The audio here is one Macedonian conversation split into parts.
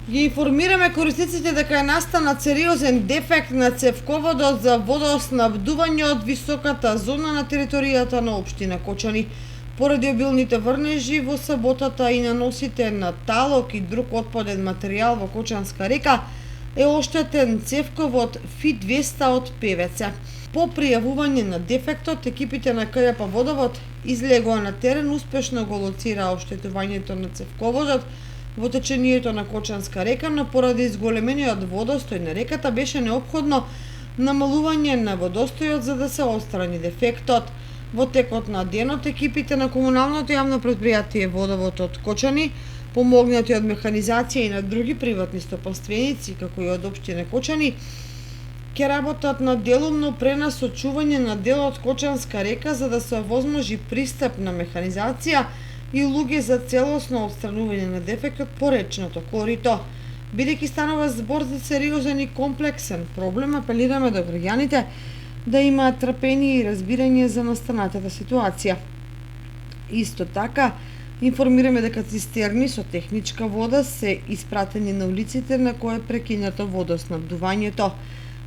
Ги информираме корисниците дека е настанат сериозен дефект на цевководот за водоснабдување од високата зона на територијата на општина Кочани. Поради обилните врнежи во саботата и наносите на талок и друг отпаден материјал во Кочанска река е оштетен цевковод Фи-200 од ПВЦ. По пријавување на дефектот, екипите на КЈП Водовод излегоа на терен, успешно го лоцираа оштетувањето на цевководот во течението на Кочанска река, но поради изголемениот водостој на реката беше неопходно намалување на водостојот за да се отстрани дефектот. Во текот на денот екипите на комуналното јавно претпријатие Водовод од Кочани, помогнати од механизација и на други приватни стопанственици, како и од општина Кочани, ќе работат на делумно пренасочување на дел од Кочанска река за да се овозможи пристап на механизација и луѓе за целосно отстранување на дефектот по речното корито. Бидејќи станува збор за сериозен и комплексен проблем, апелираме до граѓаните да имаат трпение и разбирање за настанатата ситуација. Исто така, информираме дека цистерни со техничка вода се испратени на улиците на кои е прекинато водоснабдувањето.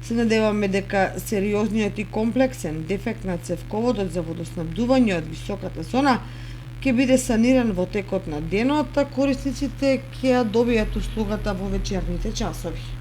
Се надеваме дека сериозниот и комплексен дефект на цевководот за водоснабдување од високата зона ќе биде саниран во текот на денот, а корисниците ќе ја добијат услугата во вечерните часови.